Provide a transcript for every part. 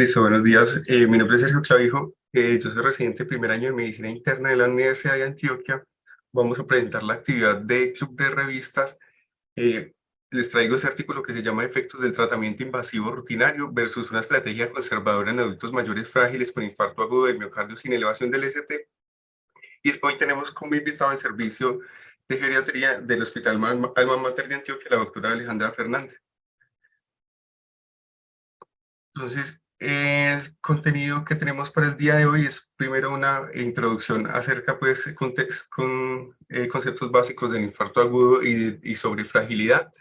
Listo, buenos días. Mi nombre es Sergio Clavijo. Yo soy residente de primer año de Medicina Interna de la Universidad de Antioquia. Vamos a presentar la actividad de Club de Revistas. Eh, Les traigo ese artículo que se llama Efectos del tratamiento invasivo rutinario versus una estrategia conservadora en adultos mayores frágiles con infarto agudo del miocardio sin elevación del ST. Y hoy tenemos como invitado en servicio de geriatría del Hospital Alma Mater de Antioquia, la doctora Alejandra Fernández. Entonces, el contenido que tenemos para el día de hoy es primero una introducción acerca, pues, con conceptos básicos del infarto agudo y sobre fragilidad.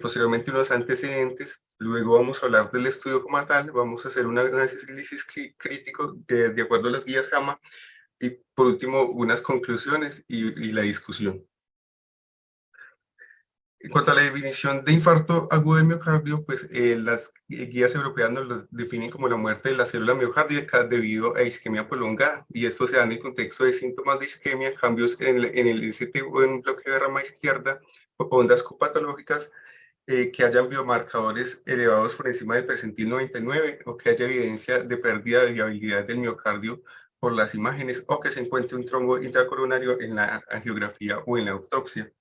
Posteriormente, unos antecedentes. Luego vamos a hablar del estudio como tal. Vamos a hacer un análisis crítico de acuerdo a las guías JAMA. Y por último, unas conclusiones y la discusión. En cuanto a la definición de infarto agudo del miocardio, pues las guías europeas nos lo definen como la muerte de la célula miocárdica debido a isquemia prolongada, y esto se da en el contexto de síntomas de isquemia, cambios en el ST o en un bloqueo de rama izquierda, o ondas copatológicas, que hayan biomarcadores elevados por encima del percentil 99 o que haya evidencia de pérdida de viabilidad del miocardio por las imágenes o que se encuentre un trombo intracoronario en la angiografía o en la autopsia.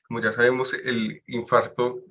Como ya sabemos, el infarto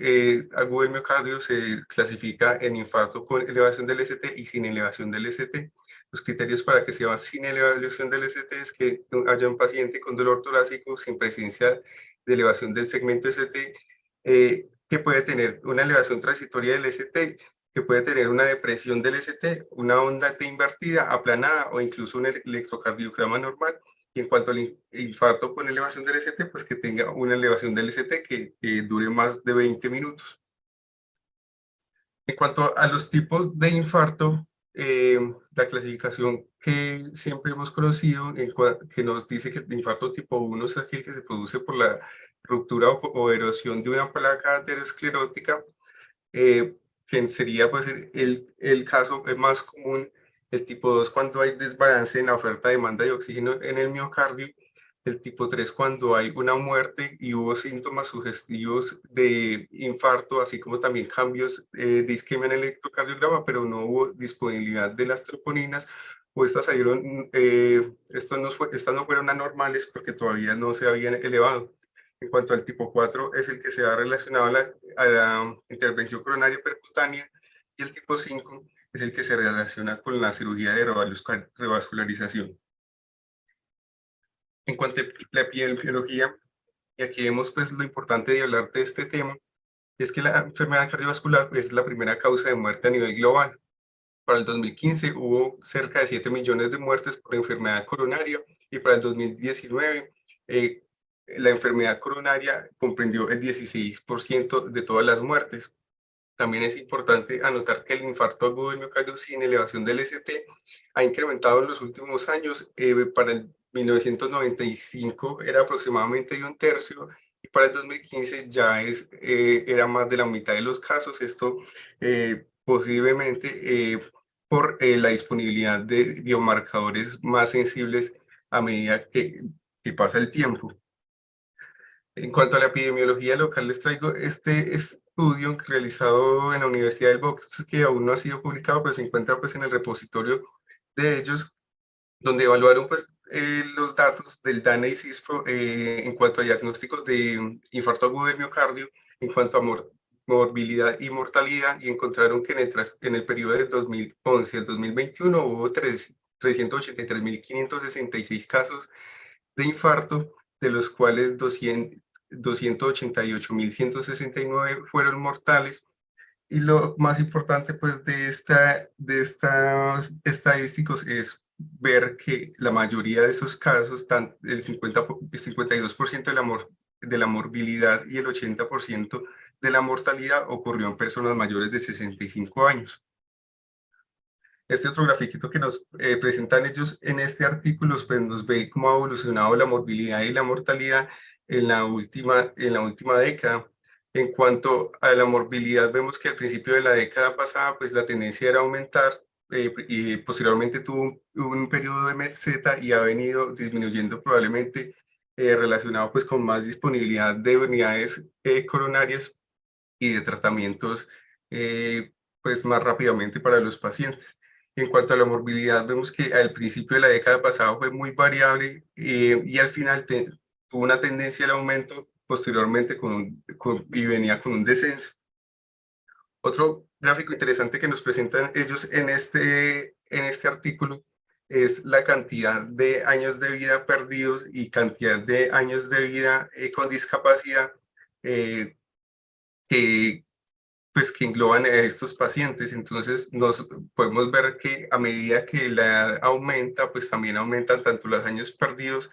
agudo del miocardio se clasifica en infarto con elevación del ST y sin elevación del ST. Los criterios para que sea sin elevación del ST es que haya un paciente con dolor torácico sin presencia de elevación del segmento ST, que puede tener una elevación transitoria del ST, que puede tener una depresión del ST, una onda T invertida, aplanada o incluso un electrocardiograma normal. Y en cuanto al infarto con elevación del ST, pues que tenga una elevación del ST que dure más de 20 minutos. En cuanto a los tipos de infarto, la clasificación que siempre hemos conocido, que nos dice que el infarto tipo 1 es aquel que se produce por la ruptura o erosión de una placa aterosclerótica, eh, que sería pues el caso más común. El tipo 2 cuando hay desbalance en la oferta-demanda de oxígeno en el miocardio. El tipo 3 cuando hay una muerte y hubo síntomas sugestivos de infarto, así como también cambios de isquemia en el electrocardiograma, pero no hubo disponibilidad de las troponinas, o estas salieron, estas no fueron anormales porque todavía no se habían elevado. En cuanto al tipo 4, es el que se ha relacionado a la intervención coronaria percutánea, y el tipo 5 es el que se relaciona con la cirugía de revascularización. En cuanto a la epidemiología, y aquí vemos pues lo importante de hablar de este tema, es que la enfermedad cardiovascular es la primera causa de muerte a nivel global. Para el 2015 hubo cerca de 7 millones de muertes por enfermedad coronaria, y para el 2019 eh, la enfermedad coronaria comprendió el 16% de todas las muertes. También es importante anotar que el infarto agudo del miocardio sin elevación del ST ha incrementado en los últimos años. Para el 1995 era aproximadamente de un tercio, y para el 2015 ya era más de la mitad de los casos. Esto posiblemente por la disponibilidad de biomarcadores más sensibles a medida que pasa el tiempo. En cuanto a la epidemiología local, les traigo este estudio realizado en la Universidad del Bosque, que aún no ha sido publicado, pero se encuentra pues en el repositorio de ellos, donde evaluaron pues los datos del DANA y CISPRO en cuanto a diagnósticos de infarto agudo del miocardio, en cuanto a morbilidad y mortalidad, y encontraron que en el periodo de 2011 al 2021 hubo 383.566 casos de infarto, de los cuales 288.169 fueron mortales. Y lo más importante pues de estas estadísticos es ver que la mayoría de esos casos, el 52% de la morbilidad y el 80% de la mortalidad ocurrió en personas mayores de 65 años. Este otro grafiquito que nos presentan ellos en este artículo, pues nos ve cómo ha evolucionado la morbilidad y la mortalidad en la última década. En cuanto a la morbilidad, vemos que al principio de la década pasada, pues la tendencia era aumentar, y posteriormente tuvo un periodo de meseta y ha venido disminuyendo, probablemente relacionado pues con más disponibilidad de unidades coronarias y de tratamientos pues más rápidamente para los pacientes. En cuanto a la morbilidad, vemos que al principio de la década pasada fue muy variable y al final tuvo una tendencia al aumento, posteriormente y venía con un descenso. Otro gráfico interesante que nos presentan ellos en este artículo es la cantidad de años de vida perdidos y cantidad de años de vida con discapacidad eh, que, pues, que engloban a estos pacientes. Entonces, nos podemos ver que a medida que la edad aumenta, pues también aumentan tanto los años perdidos,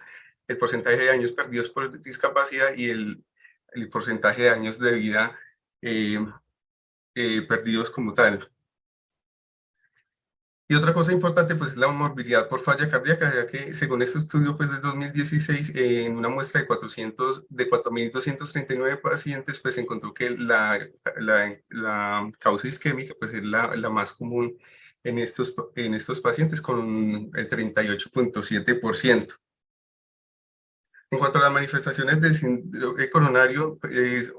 el porcentaje de años perdidos por discapacidad y el porcentaje de años de vida eh, perdidos como tal. Y otra cosa importante, pues, es la morbilidad por falla cardíaca, ya que según este estudio, pues, del 2016, en una muestra de 4.239 pacientes, pues, se encontró que la causa isquémica, pues, es la más común en estos pacientes, con el 38.7%. En cuanto a las manifestaciones del síndrome coronario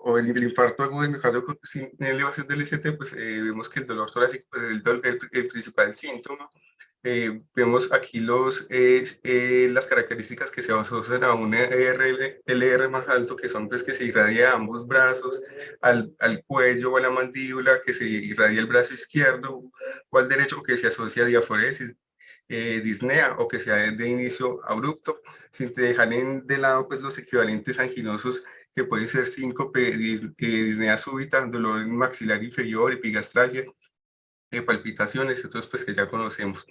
o el infarto agudo del miocardio sin elevación del ST, pues vemos que el dolor torácico pues, es el principal síntoma. Vemos aquí las características que se asocian a un LR más alto, que son pues, que se irradia a ambos brazos, al cuello o a la mandíbula, que se irradia el brazo izquierdo o al derecho, que se asocia a diaforesis, disnea o que sea de inicio abrupto, sin dejar de lado pues, los equivalentes anginosos que pueden ser síncope, disnea súbita, dolor maxilar inferior, epigastralgia, palpitaciones y otros pues, que ya conocemos.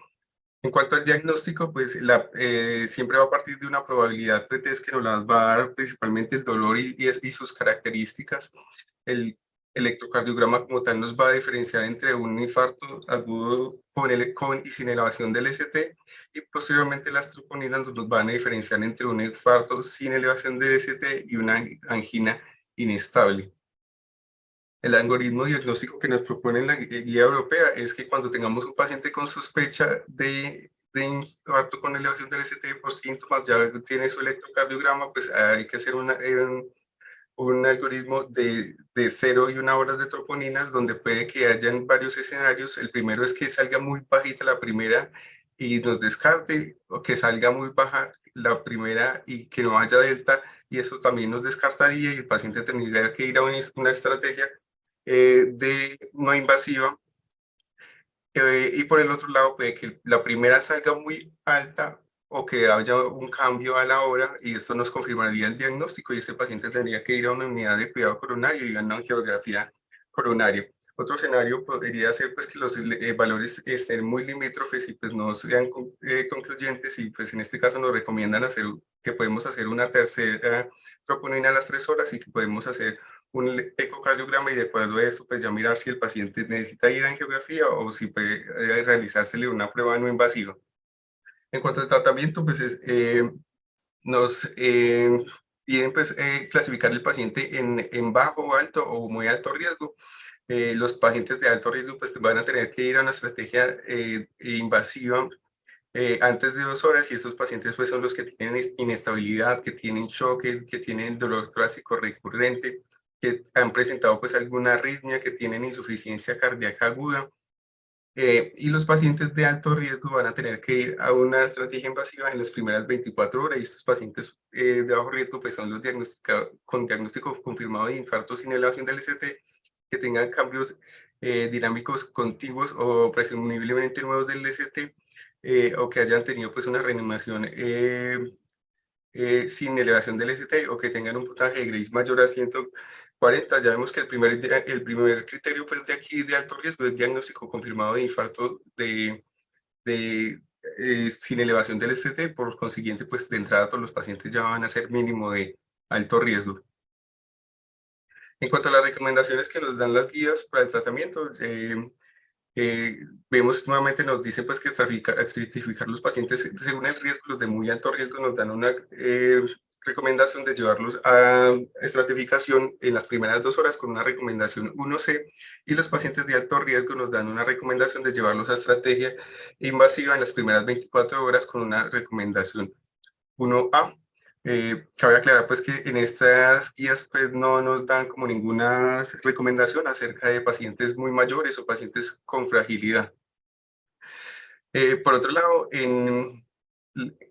En cuanto al diagnóstico, pues siempre va a partir de una probabilidad pretest que nos las va a dar principalmente el dolor y sus características. El electrocardiograma como tal nos va a diferenciar entre un infarto agudo con y sin elevación del ST y posteriormente las troponinas nos van a diferenciar entre un infarto sin elevación del ST y una angina inestable. El algoritmo diagnóstico que nos propone la guía europea es que cuando tengamos un paciente con sospecha de infarto con elevación del ST por síntomas, ya tiene su electrocardiograma, pues hay que hacer un algoritmo de 0 y 1 hora de troponinas, donde puede que hayan varios escenarios. El primero es que salga muy bajita la primera y nos descarte, o que salga muy baja la primera y que no haya delta, y eso también nos descartaría y el paciente tendría que ir a una estrategia de no invasiva. Y por el otro lado, puede que la primera salga muy alta o que haya un cambio a la hora y esto nos confirmaría el diagnóstico y este paciente tendría que ir a una unidad de cuidado coronario y a una angiografía coronaria. Otro escenario podría ser pues, que los valores estén muy limítrofes y pues, no sean concluyentes y pues, en este caso nos recomiendan que podemos hacer una tercera troponina a las 3 horas y que podemos hacer un ecocardiograma y de acuerdo a eso, pues ya mirar si el paciente necesita ir a angiografía o si puede realizársele una prueba no invasiva. En cuanto al tratamiento, pues nos piden pues, clasificar el paciente en bajo, alto o muy alto riesgo. Los pacientes de alto riesgo pues van a tener que ir a una estrategia invasiva antes de 2 horas y estos pacientes pues son los que tienen inestabilidad, que tienen choque, que tienen dolor torácico recurrente, que han presentado pues alguna arritmia, que tienen insuficiencia cardíaca aguda. Y los pacientes de alto riesgo van a tener que ir a una estrategia invasiva en las primeras 24 horas y estos pacientes de bajo riesgo pues son los diagnosticados con diagnóstico confirmado de infarto sin elevación del ST, que tengan cambios dinámicos contiguos o presumiblemente nuevos del ST o que hayan tenido pues una reanimación sin elevación del ST o que tengan un puntaje de Grace mayor a 140. Ya vemos que el primer criterio pues, de aquí de alto riesgo es diagnóstico confirmado de infarto sin elevación del ST. Por consiguiente, pues de entrada todos los pacientes ya van a ser mínimo de alto riesgo. En cuanto a las recomendaciones que nos dan las guías para el tratamiento, vemos nuevamente, nos dicen pues que estratificar los pacientes según el riesgo. Los de muy alto riesgo nos dan una recomendación de llevarlos a estratificación en las primeras 2 horas con una recomendación 1C y los pacientes de alto riesgo nos dan una recomendación de llevarlos a estrategia invasiva en las primeras 24 horas con una recomendación 1A. Cabe aclarar pues que en estas guías pues no nos dan como ninguna recomendación acerca de pacientes muy mayores o pacientes con fragilidad. Por otro lado, en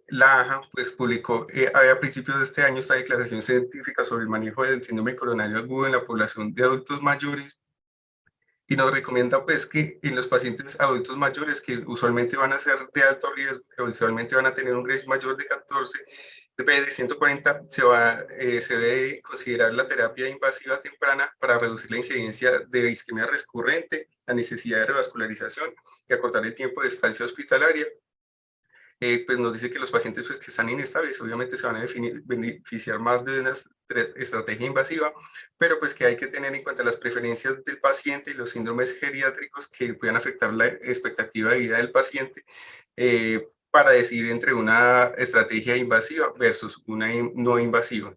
la AJA pues publicó a principios de este año esta declaración científica sobre el manejo del síndrome coronario agudo en la población de adultos mayores y nos recomienda pues que en los pacientes adultos mayores que usualmente van a ser de alto riesgo, que usualmente van a tener un riesgo mayor de 14, de 140, se debe considerar la terapia invasiva temprana para reducir la incidencia de isquemia recurrente, la necesidad de revascularización y acortar el tiempo de estancia hospitalaria. Pues nos dice que los pacientes pues, que están inestables obviamente se van a beneficiar más de una estrategia invasiva, pero pues que hay que tener en cuenta las preferencias del paciente y los síndromes geriátricos que puedan afectar la expectativa de vida del paciente para decidir entre una estrategia invasiva versus una no invasiva.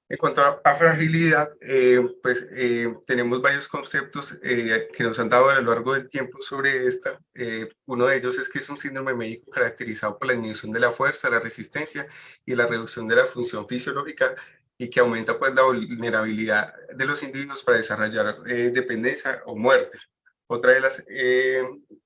En cuanto a fragilidad, pues tenemos varios conceptos que nos han dado a lo largo del tiempo sobre esta. Uno de ellos es que es un síndrome médico caracterizado por la disminución de la fuerza, la resistencia y la reducción de la función fisiológica y que aumenta pues la vulnerabilidad de los individuos para desarrollar dependencia o muerte. Otra de las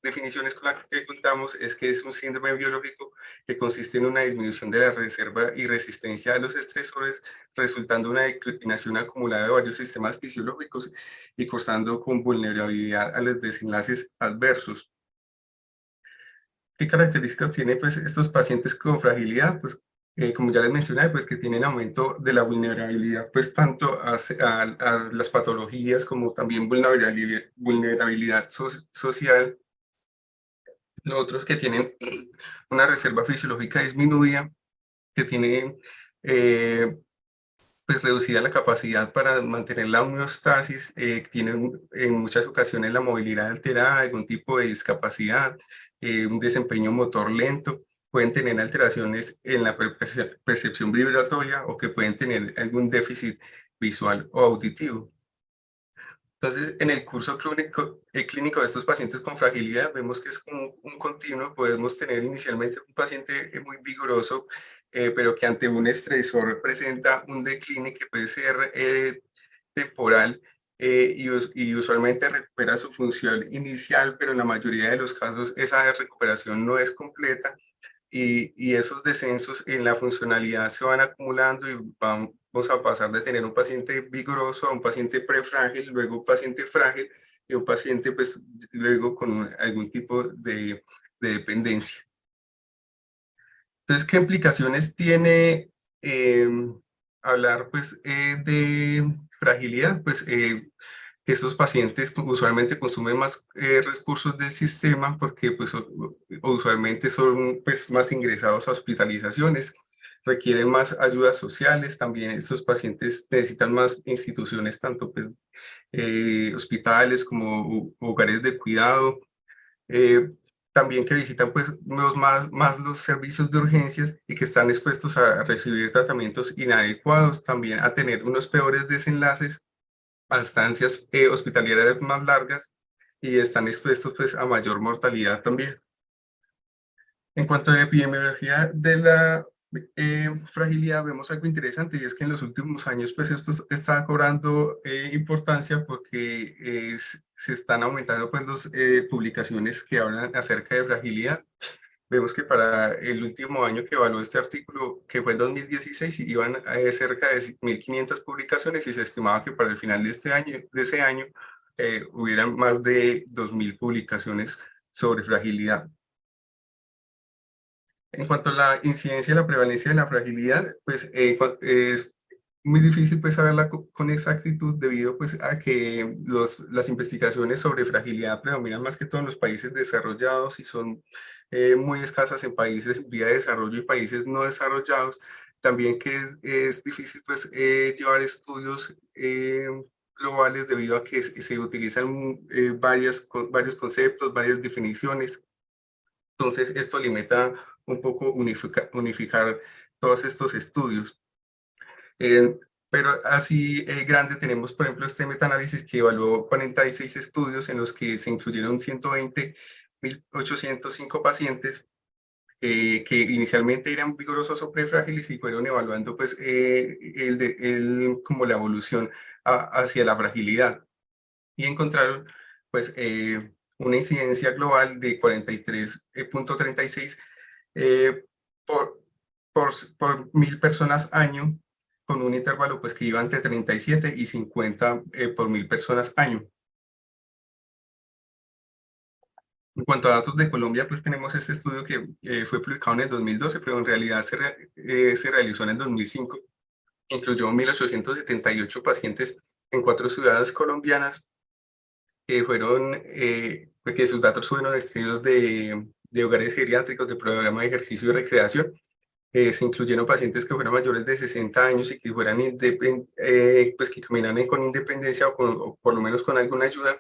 definiciones con la que contamos es que es un síndrome biológico que consiste en una disminución de la reserva y resistencia a los estresores, resultando en una declinación acumulada de varios sistemas fisiológicos y cursando con vulnerabilidad a los desenlaces adversos. ¿Qué características tienen pues, estos pacientes con fragilidad? Pues, como ya les mencioné, pues que tienen aumento de la vulnerabilidad, pues tanto a las patologías como también vulnerabilidad social. Los otros que tienen una reserva fisiológica disminuida, que tienen pues reducida la capacidad para mantener la homeostasis, tienen en muchas ocasiones la movilidad alterada, algún tipo de discapacidad, un desempeño motor lento, pueden tener alteraciones en la percepción vibratoria o que pueden tener algún déficit visual o auditivo. Entonces, en el curso clínico de estos pacientes con fragilidad, vemos que es un continuo. Podemos tener inicialmente un paciente muy vigoroso, pero que ante un estresor presenta un decline que puede ser temporal y usualmente recupera su función inicial, pero en la mayoría de los casos esa recuperación no es completa y esos descensos en la funcionalidad se van acumulando y vamos a pasar de tener un paciente vigoroso a un paciente prefrágil, luego un paciente frágil y un paciente pues luego con algún tipo de dependencia. Entonces, ¿qué implicaciones tiene hablar pues de fragilidad? Pues que estos pacientes usualmente consumen más recursos del sistema porque pues, usualmente son pues, más ingresados a hospitalizaciones, requieren más ayudas sociales, también estos pacientes necesitan más instituciones, tanto pues, hospitales como hogares de cuidado, eh, también que visitan pues más los servicios de urgencias y que están expuestos a recibir tratamientos inadecuados, también a tener unos peores desenlaces a estancias hospitalarias más largas y están expuestos pues, a mayor mortalidad también. En cuanto a la epidemiología de la fragilidad, vemos algo interesante y es que en los últimos años pues esto está cobrando importancia porque se están aumentando pues las publicaciones que hablan acerca de fragilidad. Vemos que para el último año que evaluó este artículo, que fue el 2016, iban a cerca de 1.500 publicaciones y se estimaba que para el final de ese año hubieran más de 2.000 publicaciones sobre fragilidad. En cuanto a la incidencia y la prevalencia de la fragilidad, pues es muy difícil pues saberla con exactitud debido pues a que las investigaciones sobre fragilidad predominan más que todo en los países desarrollados y son muy escasas en países en vía de desarrollo y países no desarrollados. También que es difícil pues llevar estudios globales debido a que se utilizan varios conceptos, varias definiciones. Entonces, esto limita un poco unificar todos estos estudios. Eh, pero así grande tenemos, por ejemplo, este metaanálisis que evaluó 46 estudios en los que se incluyeron 120.805 pacientes que inicialmente eran vigorosos o prefrágiles y fueron evaluando pues como la evolución hacia la fragilidad y encontraron pues una incidencia global de 43,36 eh, por, por 1.000 personas año, con un intervalo pues que iba entre 37 y 50 por 1.000 personas año. En cuanto a datos de Colombia, pues tenemos este estudio que fue publicado en el 2012, pero en realidad se realizó en el 2005. Incluyó 1.878 pacientes en 4 ciudades colombianas que fueron, pues que sus datos fueron extraídos de hogares geriátricos, de programa de ejercicio y recreación. Se incluyeron pacientes que fueran mayores de 60 años y que fueran pues que caminaran con independencia o por lo menos con alguna ayuda.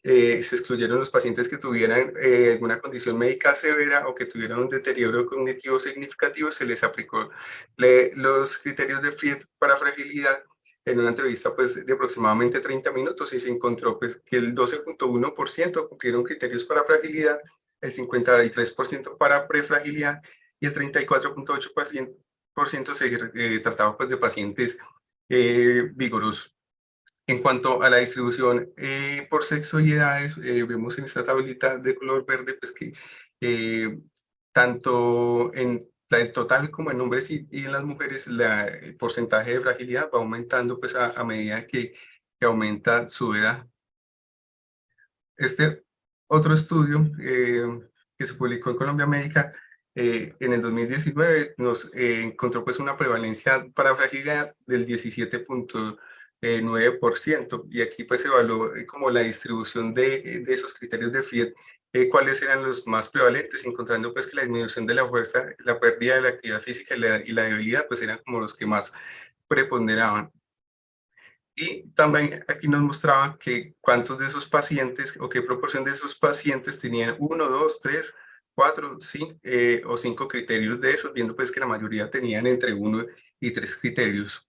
Se excluyeron los pacientes que tuvieran alguna condición médica severa o que tuvieran un deterioro cognitivo significativo. Se les aplicó los criterios de Fried para fragilidad en una entrevista pues, de aproximadamente 30 minutos y se encontró pues, que el 12,1% cumplieron criterios para fragilidad, el 53% para prefragilidad y el 34,8% se trataba pues, de pacientes vigorosos. En cuanto a la distribución por sexo y edades, vemos en esta tablita de color verde pues, que tanto en el total como en hombres y en las mujeres el porcentaje de fragilidad va aumentando pues, a medida que aumenta su edad. Este otro estudio que se publicó en Colombia Médica en el 2019 nos encontró pues una prevalencia para fragilidad del 17,9% y aquí pues se evaluó como la distribución de esos criterios de Fried, cuáles eran los más prevalentes, encontrando pues que la disminución de la fuerza, la pérdida de la actividad física y la debilidad pues eran como los que más preponderaban. Y también aquí nos mostraba que cuántos de esos pacientes o qué proporción de esos pacientes tenían 1, 2, 3, 4, 5 o 5 criterios de esos, viendo pues que la mayoría tenían entre 1 y 3 criterios.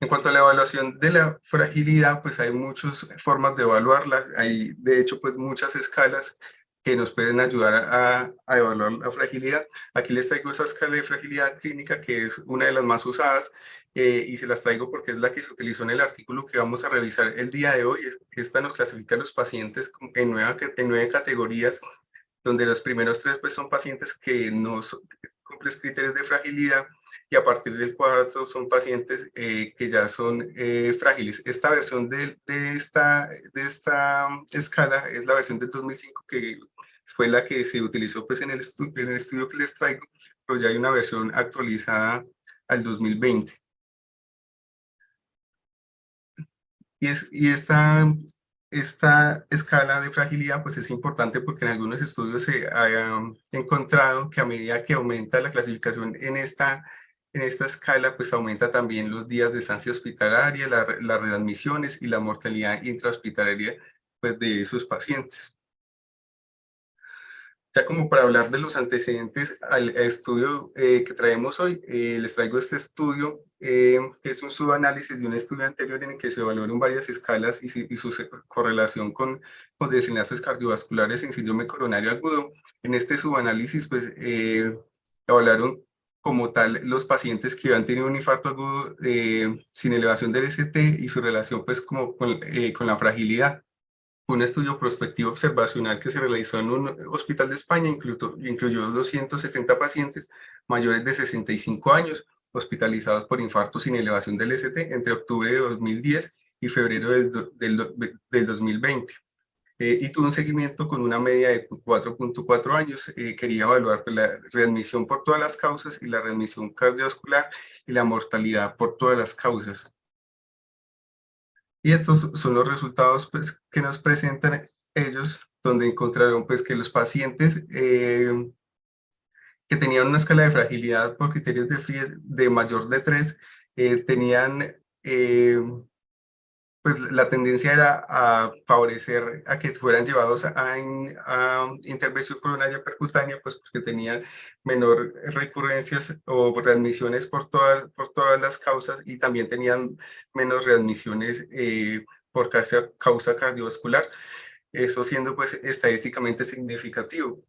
En cuanto a la evaluación de la fragilidad, pues hay muchas formas de evaluarla. Hay, de hecho, pues muchas escalas que nos pueden ayudar a evaluar la fragilidad. Aquí les traigo esa escala de fragilidad clínica, que es una de las más usadas, y se las traigo porque es la que se utilizó en el artículo que vamos a revisar el día de hoy. Esta nos clasifica a los pacientes en 9 categorías, donde los primeros 3 pues, son pacientes que no cumplen criterios de fragilidad y a partir del cuarto son pacientes que ya son frágiles. Esta versión de esta escala es la versión del 2005 que fue la que se utilizó pues, en el estudio que les traigo, pero ya hay una versión actualizada al 2020. Y esta escala de fragilidad pues es importante porque en algunos estudios se ha encontrado que a medida que aumenta la clasificación en esta escala, pues aumenta también los días de estancia hospitalaria, las readmisiones y la mortalidad intrahospitalaria pues, de esos pacientes. Ya como para hablar de los antecedentes al estudio que traemos hoy, les traigo este estudio que es un subanálisis de un estudio anterior en el que se evaluaron varias escalas y su correlación con desenlaces cardiovasculares en síndrome coronario agudo. En este subanálisis, pues, evaluaron como tal los pacientes que habían tenido un infarto agudo sin elevación del ST y su relación pues como con la fragilidad. Un estudio prospectivo observacional que se realizó en un hospital de España incluyó 270 pacientes mayores de 65 años hospitalizados por infarto sin elevación del ST entre octubre de 2010 y febrero del 2020. Y tuvo un seguimiento con una media de 4,4 años. Quería evaluar pues, la readmisión por todas las causas y la readmisión cardiovascular y la mortalidad por todas las causas. Y estos son los resultados pues, que nos presentan ellos, donde encontraron pues, que los pacientes que tenían una escala de fragilidad por criterios de Fried de mayor de 3 tenían, pues la tendencia era a favorecer a que fueran llevados a intervención coronaria percutánea, pues porque tenían menor recurrencias o readmisiones por todas las causas y también tenían menos readmisiones por causa cardiovascular, eso siendo pues estadísticamente significativo.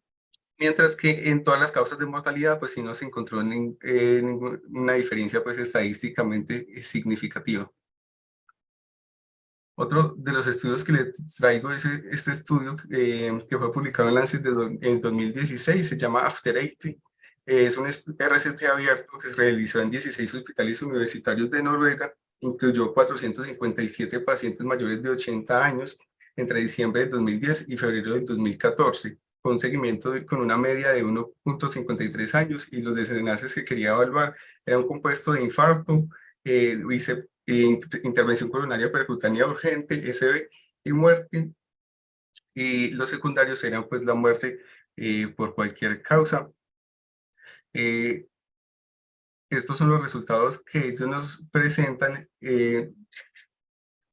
mientras que en todas las causas de mortalidad, pues sí no se encontró ninguna diferencia pues estadísticamente significativa. Otro de los estudios que les traigo es este estudio que fue publicado en Lancet en 2016, se llama After 80. Es un RCT abierto que se realizó en 16 hospitales universitarios de Noruega, incluyó 457 pacientes mayores de 80 años entre diciembre del 2010 y febrero del 2014, con un seguimiento con una media de 1,53 años, y los desenlaces que quería evaluar eran un compuesto de infarto, intervención coronaria percutánea urgente, SB y muerte, y los secundarios eran pues la muerte por cualquier causa. Estos son los resultados que ellos nos presentan,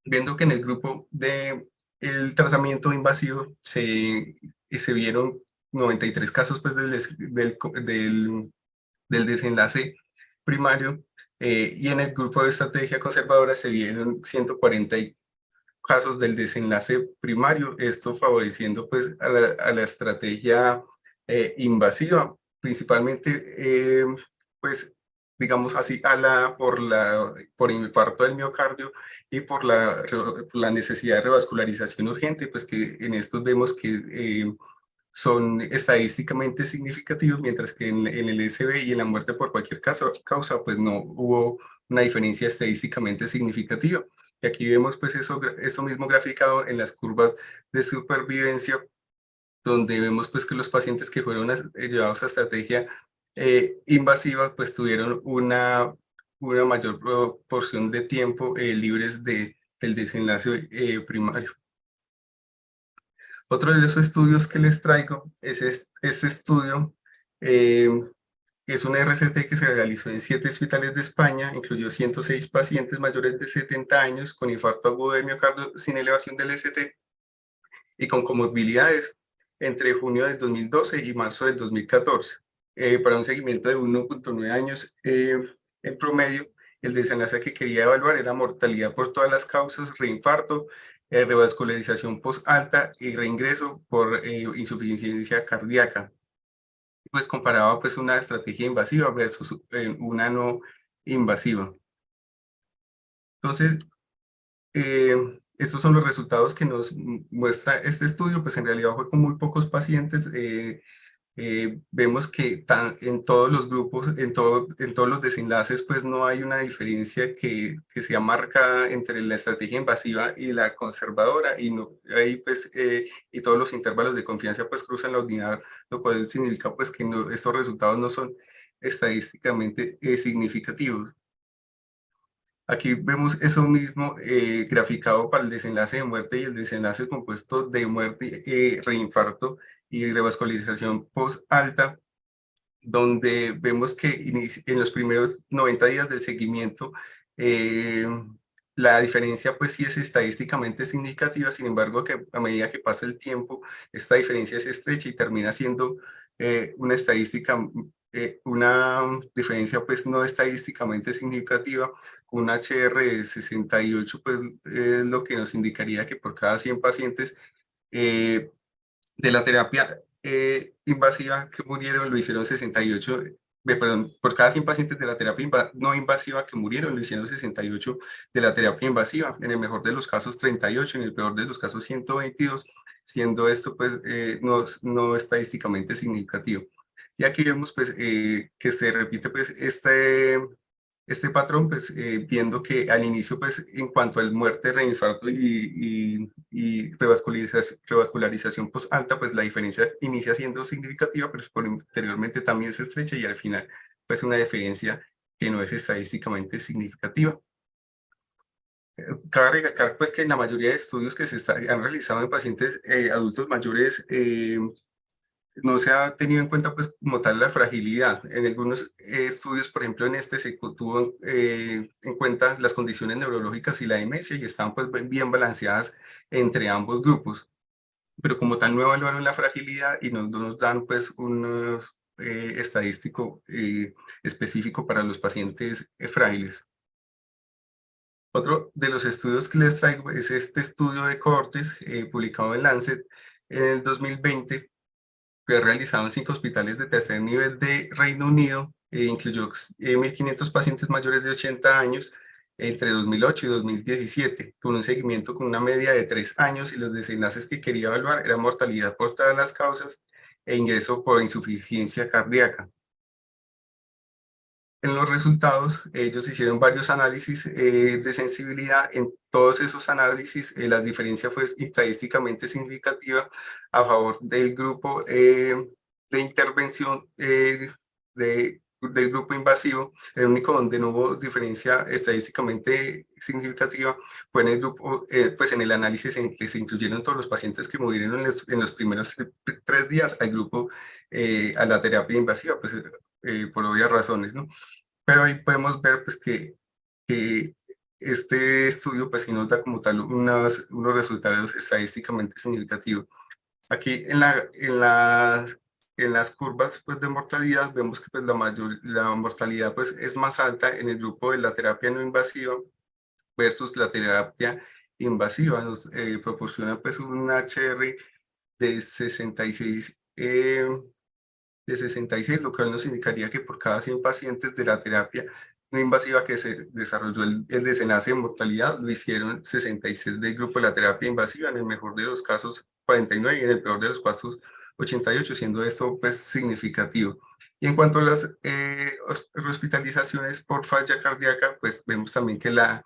viendo que en el grupo de el tratamiento invasivo se vieron 93 casos pues del desenlace primario, y en el grupo de estrategia conservadora se vieron 140 casos del desenlace primario, esto favoreciendo pues a la estrategia invasiva, principalmente pues digamos así, por infarto del miocardio y por la necesidad de revascularización urgente, pues que en estos vemos que son estadísticamente significativos, mientras que en el SB y en la muerte por cualquier causa, pues no hubo una diferencia estadísticamente significativa. Y aquí vemos pues eso mismo graficado en las curvas de supervivencia, donde vemos pues que los pacientes que fueron llevados a estrategia invasiva pues tuvieron una mayor proporción de tiempo libres del desenlace primario. Otro de los estudios que les traigo es este estudio. eh, es un RCT que se realizó en 7 hospitales de España, incluyó 106 pacientes mayores de 70 años con infarto agudo de miocardio sin elevación del ST y con comorbilidades entre junio del 2012 y marzo del 2014, para un seguimiento de 1,9 años en promedio. El desenlace que quería evaluar era mortalidad por todas las causas, reinfarto, revascularización post-alta y reingreso por insuficiencia cardíaca. Pues comparaba pues una estrategia invasiva versus una no invasiva. Entonces, estos son los resultados que nos muestra este estudio, pues en realidad fue con muy pocos pacientes. Vemos que en todos los grupos, en todos los desenlaces, pues no hay una diferencia que sea marcada entre la estrategia invasiva y la conservadora, y no hay pues, y todos los intervalos de confianza pues cruzan la unidad, lo cual significa pues que estos resultados no son estadísticamente significativos. Aquí vemos eso mismo graficado para el desenlace de muerte y el desenlace compuesto de muerte, reinfarto y revascularización post-alta, donde vemos que en los primeros 90 días del seguimiento eh, la diferencia pues sí es estadísticamente significativa. Sin embargo, que a medida que pasa el tiempo, esta diferencia se estrecha y termina siendo una diferencia pues no estadísticamente significativa. Un HR de 68 pues es lo que nos indicaría que por cada 100 pacientes eh, de la terapia invasiva que murieron, lo hicieron 68, perdón, por cada 100 pacientes de la terapia no invasiva que murieron, lo hicieron 68 de la terapia invasiva, en el mejor de los casos 38, en el peor de los casos 122, siendo esto pues no estadísticamente significativo. Y aquí vemos pues que se repite pues este patrón, pues viendo que al inicio, pues en cuanto al muerte, reinfarto y revascularización post-alta, pues la diferencia inicia siendo significativa, pero posteriormente también se estrecha y al final, pues una diferencia que no es estadísticamente significativa. Cabe recalcar pues que en la mayoría de estudios que han realizado en pacientes adultos mayores, no se ha tenido en cuenta pues como tal la fragilidad. En algunos estudios, por ejemplo en este, se tuvo en cuenta las condiciones neurológicas y la demencia y estaban pues bien balanceadas entre ambos grupos, pero como tal no evaluaron la fragilidad y no nos dan pues un estadístico específico para los pacientes frágiles. Otro de los estudios que les traigo es este estudio de cohortes publicado en Lancet en el 2020, fue realizado en 5 hospitales de tercer nivel de Reino Unido, incluyó 1.500 pacientes mayores de 80 años entre 2008 y 2017, con un seguimiento con una media de 3 años, y los desenlaces que quería evaluar eran mortalidad por todas las causas e ingreso por insuficiencia cardíaca. En los resultados, ellos hicieron varios análisis de sensibilidad. En todos esos análisis, la diferencia fue estadísticamente significativa a favor del grupo de intervención del grupo invasivo. El único donde no hubo diferencia estadísticamente significativa fue en el grupo, pues en el análisis en que se incluyeron todos los pacientes que murieron en los primeros 3 días al grupo, a la terapia invasiva, pues por obvias razones, ¿no? Pero ahí podemos ver pues que este estudio pues sí nos da como tal unos resultados estadísticamente significativos. Aquí en las curvas pues, de mortalidad vemos que pues, la mortalidad pues, es más alta en el grupo de la terapia no invasiva versus la terapia invasiva. Nos proporciona pues, un HR de 66, lo cual nos indicaría que por cada 100 pacientes de la terapia no invasiva que se desarrolló el desenlace de mortalidad, lo hicieron 66 del grupo de la terapia invasiva, en el mejor de los casos 49 y en el peor de los casos 88, siendo esto pues significativo. Y en cuanto a las hospitalizaciones por falla cardíaca, pues vemos también que la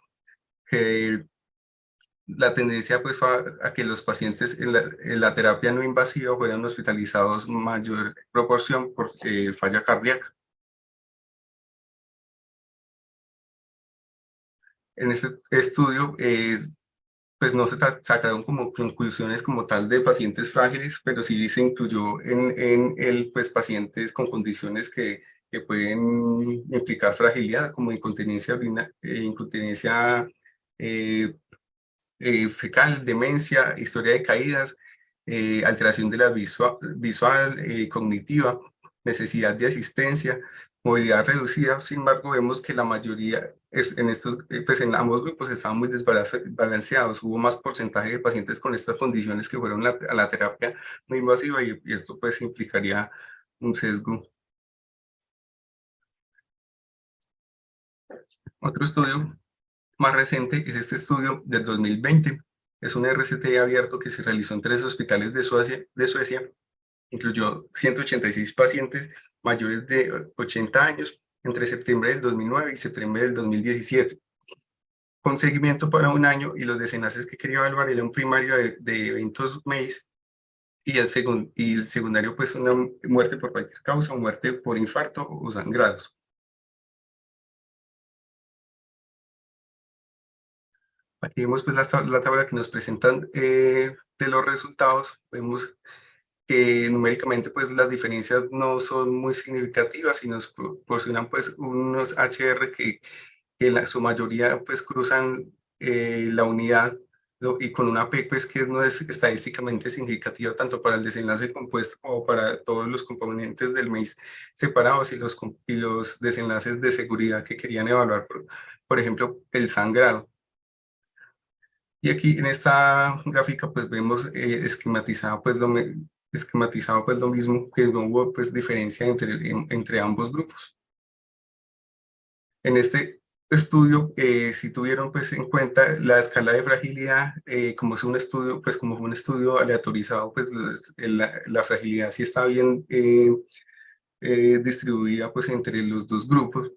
tendencia pues fue a que los pacientes en la terapia no invasiva fueran hospitalizados mayor proporción por falla cardíaca. En este estudio pues no se sacaron como conclusiones como tal de pacientes frágiles, pero sí se incluyó en el pues pacientes con condiciones que pueden implicar fragilidad, como incontinencia incontinencia fecal, demencia, historia de caídas, alteración de la visual, cognitiva, necesidad de asistencia, movilidad reducida. Sin embargo, vemos que la mayoría en estos, pues en ambos grupos estaban muy desbalanceados. Hubo más porcentaje de pacientes con estas condiciones que fueron a la terapia no invasiva, y esto pues implicaría un sesgo. Otro estudio más reciente es este estudio del 2020. Es un RCT abierto que se realizó en 3 hospitales de Suecia. Incluyó 186 pacientes mayores de 80 años entre septiembre del 2009 y septiembre del 2017, con seguimiento para un año, y los desenlaces que quería evaluar era un primario de eventos MACE y y el secundario pues una muerte por cualquier causa, muerte por infarto o sangrados. Aquí vemos pues la tabla que nos presentan de los resultados. Vemos que numéricamente pues las diferencias no son muy significativas y nos proporcionan pues unos HR que su mayoría pues cruzan la unidad, y con una P pues que no es estadísticamente significativa tanto para el desenlace compuesto como para todos los componentes del MACE separados, y los desenlaces de seguridad que querían evaluar, por ejemplo, el sangrado. Y aquí en esta gráfica pues vemos esquematizado pues lo mismo, que no hubo pues diferencia entre ambos grupos. En este estudio si tuvieron pues en cuenta la escala de fragilidad, como es un estudio, pues como fue un estudio aleatorizado, pues la fragilidad sí está bien distribuida pues entre los dos grupos,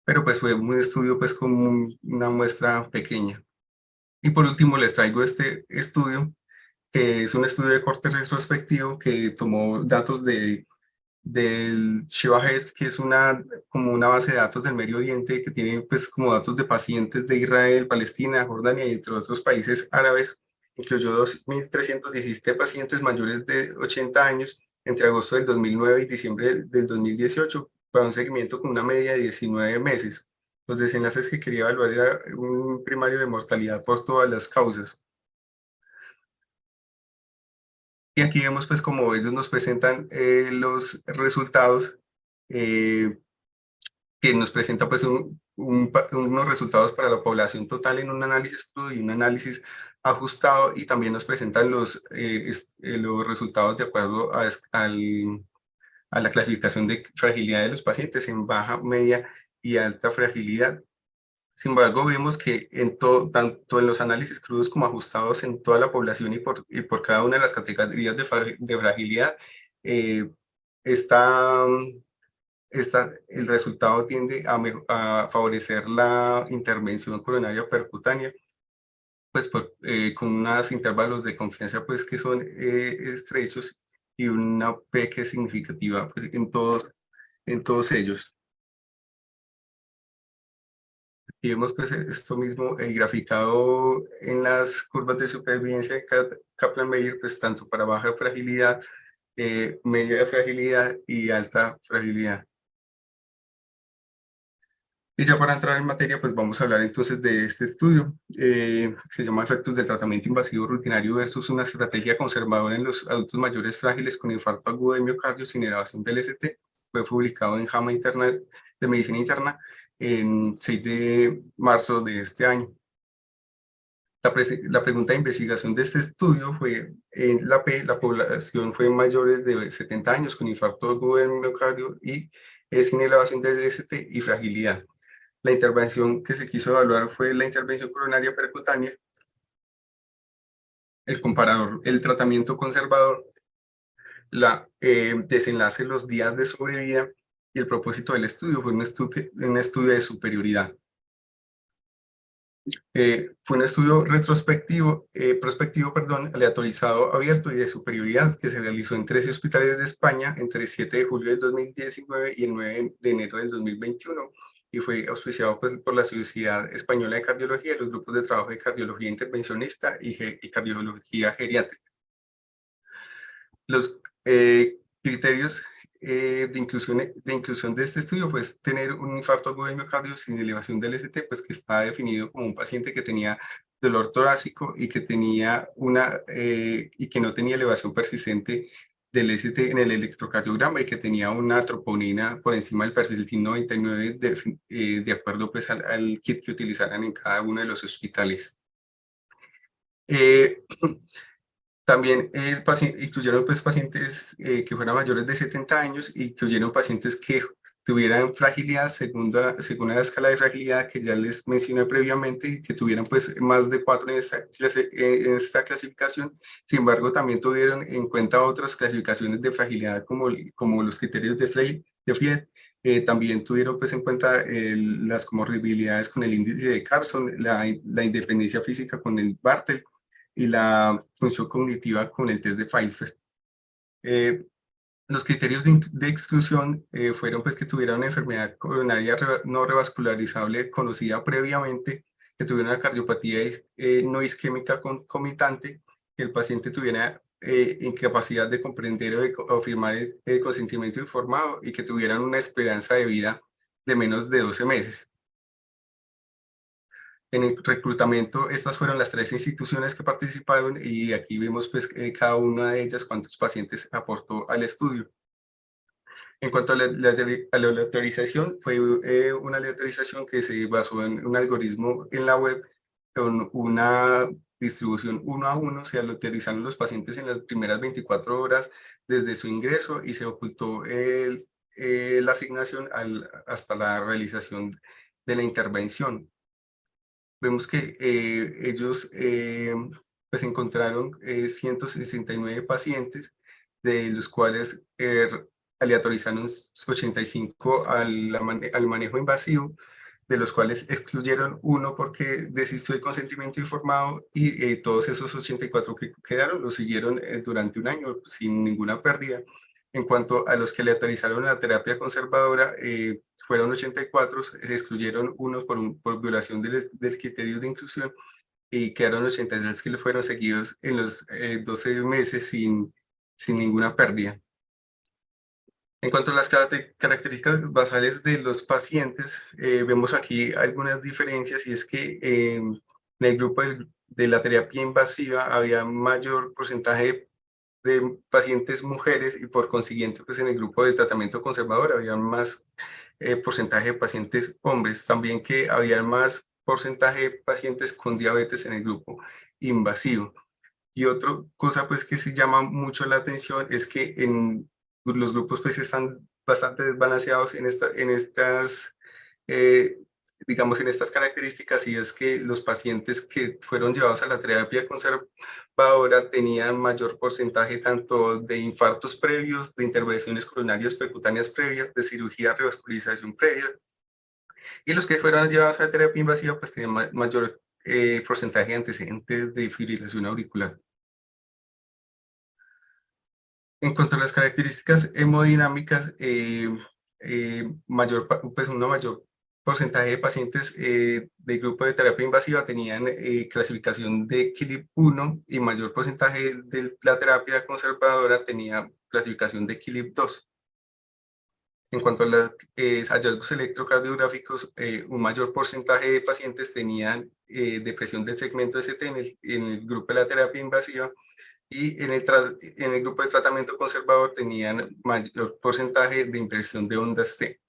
pero pues fue un estudio pues con una muestra pequeña. Y por último les traigo este estudio, que es un estudio de corte retrospectivo que tomó datos del Sheba Health, que es como una base de datos del Medio Oriente, que tiene pues como datos de pacientes de Israel, Palestina, Jordania y entre otros países árabes. Incluyó 2.317 pacientes mayores de 80 años entre agosto del 2009 y diciembre del 2018, para un seguimiento con una media de 19 meses. Los desenlaces que quería evaluar era un primario de mortalidad por todas las causas. Y aquí vemos pues como ellos nos presentan los resultados, eh, que nos presenta pues unos resultados para la población total en un análisis crudo y un análisis ajustado y también nos presentan los resultados de acuerdo a la clasificación de fragilidad de los pacientes en baja, media y alta fragilidad. Sin embargo, vemos que tanto en los análisis crudos como ajustados en toda la población y por cada una de las categorías de fragilidad, eh, está, el resultado tiende a favorecer la intervención coronaria percutánea, pues con unos intervalos de confianza pues que son estrechos y una P que es significativa pues, en todos ellos. Y vemos pues esto mismo graficado en las curvas de supervivencia de Kaplan-Meier, pues tanto para baja fragilidad, media fragilidad y alta fragilidad. Y ya para entrar en materia, pues vamos a hablar entonces de este estudio, que se llama Efectos del tratamiento invasivo rutinario versus una estrategia conservadora en los adultos mayores frágiles con infarto agudo de miocardio sin elevación del ST. Fue publicado en JAMA de Medicina Interna en 6 de marzo de este año. La pregunta de investigación de este estudio fue, en la población fue mayores de 70 años con infarto agudo del miocardio y sin elevación del ST y fragilidad. La intervención que se quiso evaluar fue la intervención coronaria percutánea, el comparador, el tratamiento conservador, desenlace los días de sobrevida y el propósito del estudio fue un estudio de superioridad. Fue un estudio prospectivo, aleatorizado, abierto y de superioridad que se realizó en 13 hospitales de España entre el 7 de julio del 2019 y el 9 de enero del 2021 y fue auspiciado pues, por la Sociedad Española de Cardiología y los grupos de trabajo de cardiología intervencionista y cardiología geriátrica. Los criterios de inclusión de este estudio, pues tener un infarto agudo de miocardio sin elevación del ST, pues que está definido como un paciente que tenía dolor torácico y que y que no tenía elevación persistente del ST en el electrocardiograma y que tenía una troponina por encima del perfil T99 de acuerdo pues al kit que utilizaran en cada uno de los hospitales. Eh, También incluyeron pues, pacientes que fueran mayores de 70 años y incluyeron pacientes que tuvieran fragilidad, segunda escala de fragilidad que ya les mencioné previamente, que tuvieran pues más de 4 en esta clasificación. Sin embargo, también tuvieron en cuenta otras clasificaciones de fragilidad como los criterios de Fried. También tuvieron pues en cuenta las comorbilidades con el índice de Carson, la independencia física con el Bartel y la función cognitiva con el test de Pfizer. Los criterios de exclusión fueron pues, que tuviera una enfermedad coronaria no revascularizable conocida previamente, que tuviera una cardiopatía no isquémica concomitante, que el paciente tuviera incapacidad de comprender o firmar el consentimiento informado y que tuvieran una esperanza de vida de menos de 12 meses. En el reclutamiento, estas fueron las 3 instituciones que participaron y aquí vemos pues cada una de ellas cuántos pacientes aportó al estudio. En cuanto a la aleatorización, fue una aleatorización que se basó en un algoritmo en la web con una distribución 1 a 1, se aleatorizaron los pacientes en las primeras 24 horas desde su ingreso y se ocultó la asignación hasta la realización de la intervención. Vemos que ellos pues encontraron 169 pacientes, de los cuales aleatorizaron 85 al manejo invasivo, de los cuales excluyeron uno porque desistió del consentimiento informado y todos esos 84 que quedaron los siguieron durante un año sin ninguna pérdida. En cuanto a los que le autorizaron la terapia conservadora, fueron 84, se excluyeron unos por violación del criterio de inclusión y quedaron 83 que fueron seguidos en los 12 meses sin ninguna pérdida. En cuanto a las características basales de los pacientes, vemos aquí algunas diferencias y es que en el grupo de la terapia invasiva había mayor porcentaje de pacientes mujeres y por consiguiente pues en el grupo del tratamiento conservador había más porcentaje de pacientes hombres, también que había más porcentaje de pacientes con diabetes en el grupo invasivo. Y otra cosa pues que sí llama mucho la atención es que en los grupos pues están bastante desbalanceados en estas, eh, digamos, en estas características, y es que los pacientes que fueron llevados a la terapia conservadora tenían mayor porcentaje tanto de infartos previos, de intervenciones coronarias percutáneas previas, de cirugía revascularización previa, y los que fueron llevados a la terapia invasiva pues tenían mayor porcentaje de antecedentes de fibrilación auricular. En cuanto a las características hemodinámicas, pues una mayor porcentaje de pacientes del grupo de terapia invasiva tenían clasificación de KILIP 1, y mayor porcentaje de la terapia conservadora tenía clasificación de KILIP 2. En cuanto a los hallazgos electrocardiográficos, un mayor porcentaje de pacientes tenían depresión del segmento ST en el grupo de la terapia invasiva, y en el grupo de tratamiento conservador tenían mayor porcentaje de impresión de ondas T.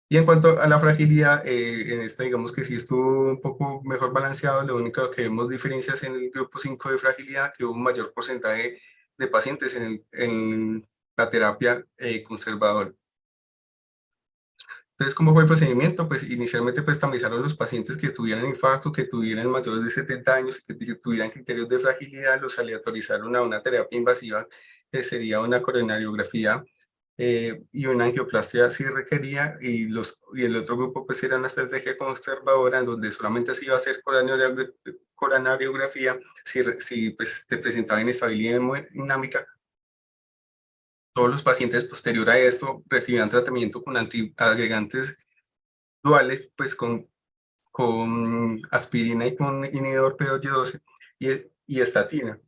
Y en cuanto a la fragilidad, en esta digamos que sí estuvo un poco mejor balanceado. Lo único que vemos diferencias en el grupo 5 de fragilidad, que hubo un mayor porcentaje de pacientes en la terapia conservadora. Entonces, ¿cómo fue el procedimiento? Pues inicialmente pues tamizaron los pacientes que tuvieran infarto, que tuvieran mayores de 70 años, que tuvieran criterios de fragilidad, los aleatorizaron a una terapia invasiva, que sería una coronariografía y una angioplastia si requería, y el otro grupo pues era una estrategia conservadora, en donde solamente se iba a hacer coronariografía si pues, te presentaba inestabilidad hemodinámica. Todos los pacientes posterior a esto recibían tratamiento con antiagregantes duales, pues con aspirina y con inhibidor P2Y12 y estatina.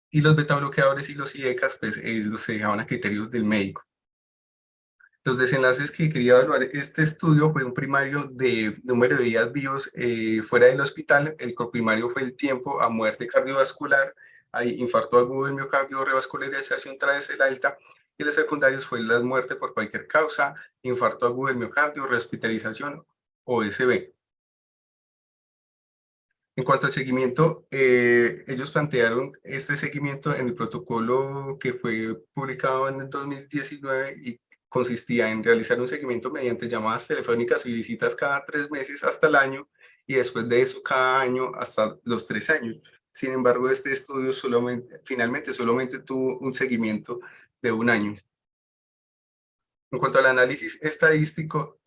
Y los beta bloqueadores y los IECAS, pues los se dejaban a criterios del médico. Los desenlaces que quería evaluar este estudio fue un primario de número de días vivos fuera del hospital. El coprimario fue el tiempo a muerte cardiovascular, hay infarto agudo del miocardio, revascularización travesal alta, y los secundarios fue la muerte por cualquier causa, infarto agudo del miocardio, rehospitalización o SB. En cuanto al seguimiento, ellos plantearon este seguimiento en el protocolo que fue publicado en el 2019, y consistía en realizar un seguimiento mediante llamadas telefónicas y visitas cada 3 meses hasta el año, y después de eso cada año hasta los 3 años. Sin embargo, este estudio finalmente solamente tuvo un seguimiento de un año. En cuanto al análisis estadístico,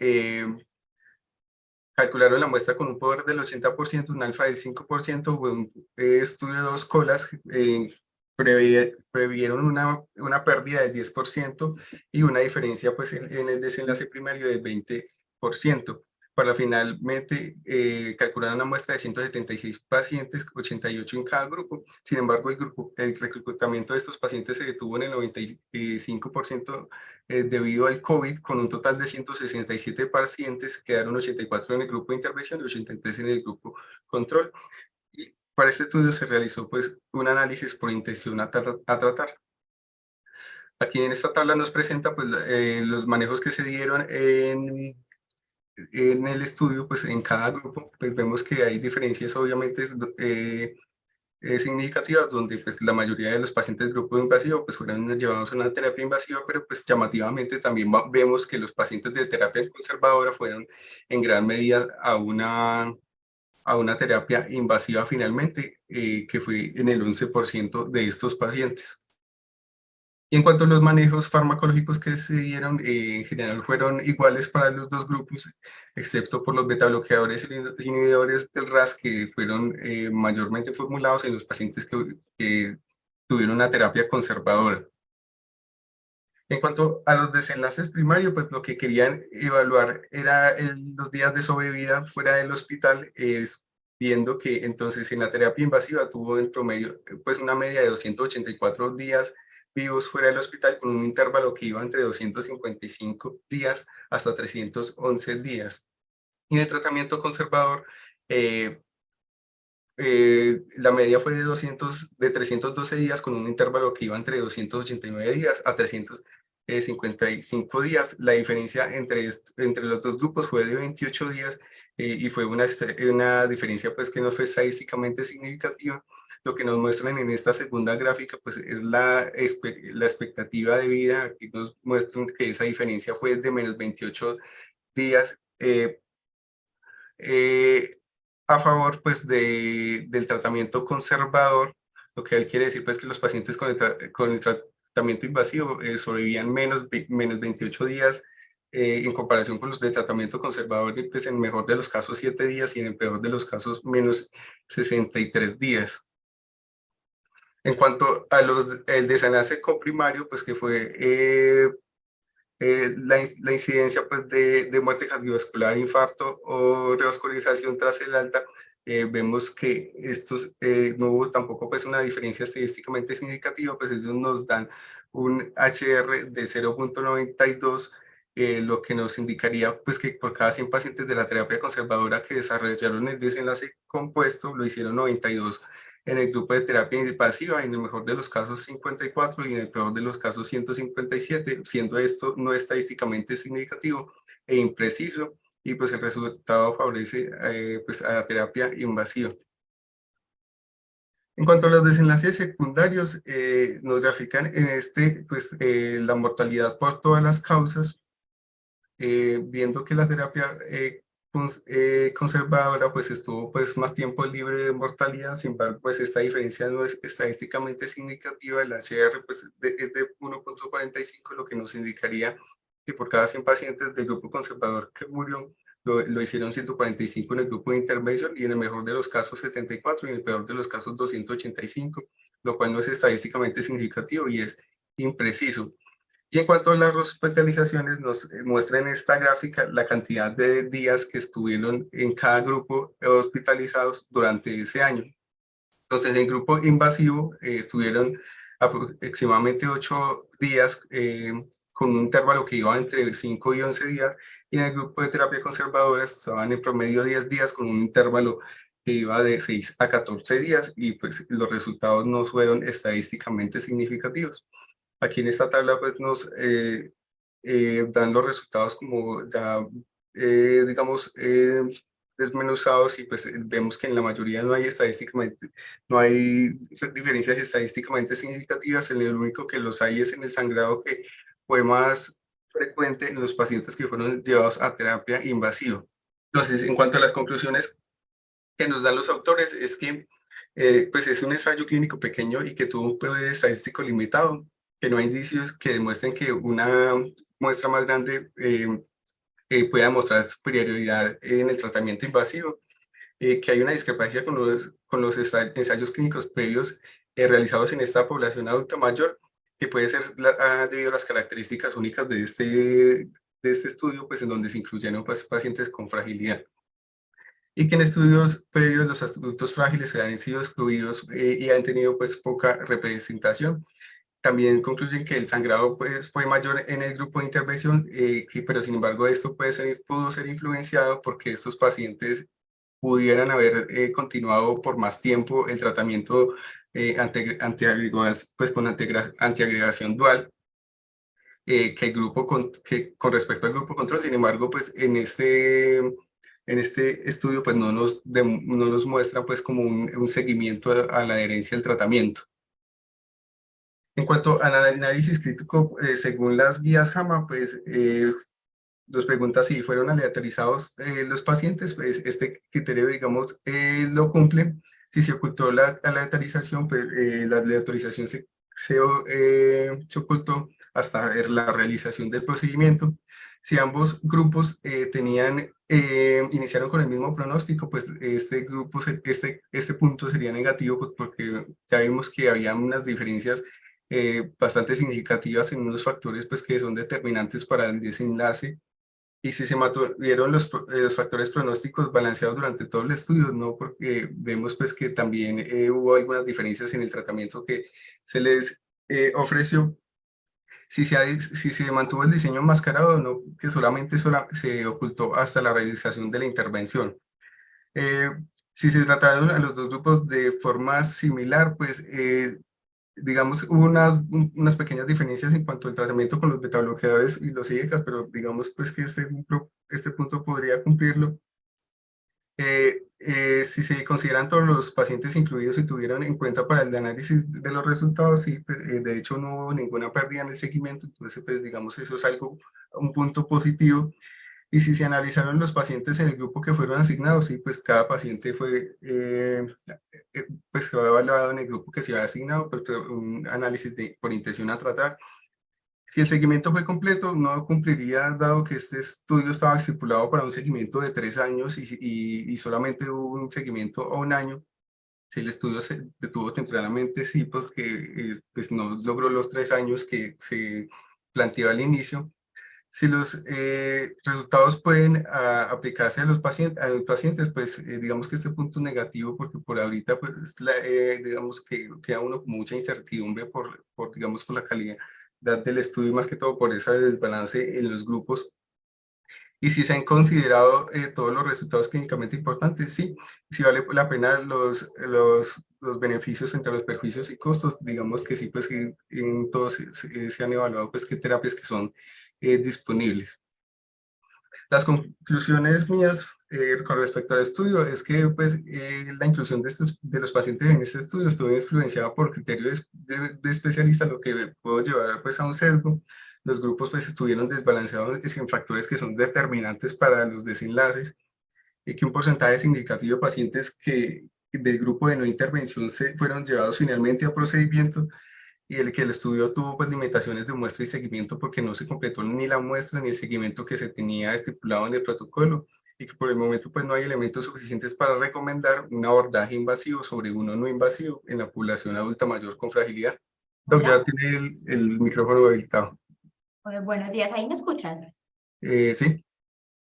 calcularon la muestra con un poder del 80%, un alfa del 5%, fue un estudio de 2 colas, previeron una pérdida del 10% y una diferencia pues, en el desenlace primario del 20%. Para finalmente calcular una muestra de 176 pacientes, 88 en cada grupo. Sin embargo, el reclutamiento de estos pacientes se detuvo en el 95% debido al COVID, con un total de 167 pacientes. Quedaron 84 en el grupo de intervención y 83 en el grupo control. Y para este estudio se realizó pues, un análisis por intención a tratar. Aquí en esta tabla nos presenta pues, los manejos que se dieron en el estudio. Pues en cada grupo pues vemos que hay diferencias obviamente significativas, donde pues la mayoría de los pacientes del grupo invasivo pues fueron llevados a una terapia invasiva, pero pues llamativamente también vemos que los pacientes de terapia conservadora fueron en gran medida a una terapia invasiva finalmente, que fue en el 11% de estos pacientes. Y en cuanto a los manejos farmacológicos que se dieron, en general fueron iguales para los dos grupos, excepto por los betabloqueadores y los inhibidores del RAS, que fueron mayormente formulados en los pacientes que tuvieron una terapia conservadora. En cuanto a los desenlaces primarios, pues lo que querían evaluar era los días de sobrevida fuera del hospital, viendo que entonces en la terapia invasiva tuvo en promedio pues una media de 284 días vivos fuera del hospital, con un intervalo que iba entre 255 días hasta 311 días. Y en el tratamiento conservador, eh, la media fue de 312 días, con un intervalo que iba entre 289 días a 355 días. La diferencia entre los dos grupos fue de 28 días, y fue una diferencia pues que no fue estadísticamente significativa. Lo que nos muestran en esta segunda gráfica pues es la expectativa de vida. Aquí nos muestran que esa diferencia fue de menos 28 días eh, a favor pues del tratamiento conservador, lo que él quiere decir pues que los pacientes con el tratamiento invasivo sobrevivían menos 28 días en comparación con los de tratamiento conservador, y pues en el mejor de los casos 7 días y en el peor de los casos menos 63 días. En cuanto a el desenlace coprimario, pues que fue la incidencia pues, de muerte cardiovascular, infarto o revascularización tras el alta, vemos que estos no hubo tampoco pues, una diferencia estadísticamente significativa, pues ellos nos dan un HR de 0.92, lo que nos indicaría pues, que por cada 100 pacientes de la terapia conservadora que desarrollaron el desenlace compuesto, lo hicieron 92 en el grupo de terapia invasiva, en el mejor de los casos 54 y en el peor de los casos 157, siendo esto no estadísticamente significativo e impreciso, y pues el resultado favorece pues a la terapia invasiva. En cuanto a los desenlaces secundarios, nos grafican en pues, la mortalidad por todas las causas, viendo que la terapia conservadora pues estuvo pues más tiempo libre de mortalidad. Sin embargo, pues esta diferencia no es estadísticamente significativa. El HR pues es de 1.45, lo que nos indicaría que por cada 100 pacientes del grupo conservador que murió, lo hicieron 145 en el grupo de intervención, y en el mejor de los casos 74 y en el peor de los casos 285, lo cual no es estadísticamente significativo y es impreciso. Y en cuanto a las hospitalizaciones, nos muestra en esta gráfica la cantidad de días que estuvieron en cada grupo hospitalizados durante ese año. Entonces, en el grupo invasivo estuvieron aproximadamente 8 días, con un intervalo que iba entre 5 y 11 días, y en el grupo de terapia conservadora estaban en promedio 10 días con un intervalo que iba de 6 a 14 días, y pues los resultados no fueron estadísticamente significativos. Aquí en esta tabla pues nos dan los resultados como ya, digamos, desmenuzados, y pues vemos que en la mayoría no hay diferencias estadísticamente significativas. En el único que los hay es en el sangrado, que fue más frecuente en los pacientes que fueron llevados a terapia invasiva. Entonces, en cuanto a las conclusiones que nos dan los autores, es que pues es un ensayo clínico pequeño y que tuvo un poder estadístico limitado, que no hay indicios que demuestren que una muestra más grande pueda mostrar superioridad en el tratamiento invasivo, que hay una discrepancia con los ensayos clínicos previos realizados en esta población adulta mayor, que puede ser debido a las características únicas de este estudio, pues en donde se incluyeron pues, pacientes con fragilidad, y que en estudios previos los adultos frágiles han sido excluidos y han tenido pues poca representación. También concluyen que el sangrado pues, fue mayor en el grupo de intervención, pero sin embargo esto pudo ser influenciado porque estos pacientes pudieran haber continuado por más tiempo el tratamiento pues, con antiagregación dual, que el grupo con respecto al grupo control. Sin embargo, pues en este estudio pues no nos muestra pues como un seguimiento a la adherencia al tratamiento. En cuanto al análisis crítico, según las guías JAMA, pues nos pregunta si fueron aleatorizados los pacientes, pues este criterio, digamos, lo cumple. Si se ocultó la aleatorización, pues la aleatorización se ocultó hasta ver la realización del procedimiento. Si ambos grupos iniciaron con el mismo pronóstico, pues este punto sería negativo, pues porque ya vimos que había unas diferencias bastante significativas en unos factores pues, que son determinantes para el desenlace. Y si se mantuvieron los factores pronósticos balanceados durante todo el estudio, no, porque vemos pues que también hubo algunas diferencias en el tratamiento que se les ofreció. Si se mantuvo el diseño enmascarado, no, que solamente se ocultó hasta la realización de la intervención. Eh, si se trataron a los dos grupos de forma similar, pues digamos, hubo unas pequeñas diferencias en cuanto al tratamiento con los betabloqueadores y los IECAS, pero digamos pues que este punto podría cumplirlo. Si se consideran todos los pacientes incluidos y tuvieron en cuenta para el análisis de los resultados, sí, pues, de hecho no hubo ninguna pérdida en el seguimiento, entonces pues digamos eso es algo, un punto positivo. Y si se analizaron los pacientes en el grupo que fueron asignados, sí, pues cada paciente fue, pues fue evaluado en el grupo que se había asignado, pues, un análisis por intención a tratar. Si el seguimiento fue completo, no cumpliría, dado que este estudio estaba estipulado para un seguimiento de 3 años y solamente hubo un seguimiento a un año. Si el estudio se detuvo tempranamente, sí, porque pues no logró los 3 años que se planteó al inicio. Si los resultados pueden aplicarse a los pacientes, pues digamos que este punto es negativo porque por ahorita, pues digamos que queda uno con mucha incertidumbre digamos, por la calidad del estudio y más que todo por ese desbalance en los grupos. Y si se han considerado todos los resultados clínicamente importantes, sí, si vale la pena los beneficios frente a los perjuicios y costos, digamos que sí, pues que en todos se han evaluado pues qué terapias que son disponibles. Las conclusiones mías con respecto al estudio es que pues, la inclusión de los pacientes en este estudio estuvo influenciada por criterios de especialistas, lo que pudo llevar pues, a un sesgo. Los grupos pues, estuvieron desbalanceados en factores que son determinantes para los desenlaces, y que un porcentaje significativo de pacientes del grupo de no intervención se fueron llevados finalmente a procedimiento, y el estudio tuvo pues, limitaciones de muestra y seguimiento porque no se completó ni la muestra ni el seguimiento que se tenía estipulado en el protocolo, y que por el momento pues, no hay elementos suficientes para recomendar un abordaje invasivo sobre uno no invasivo en la población adulta mayor con fragilidad. Doc, ya Hola, tiene el micrófono habilitado. buenos días, ¿ahí me escuchan? Sí.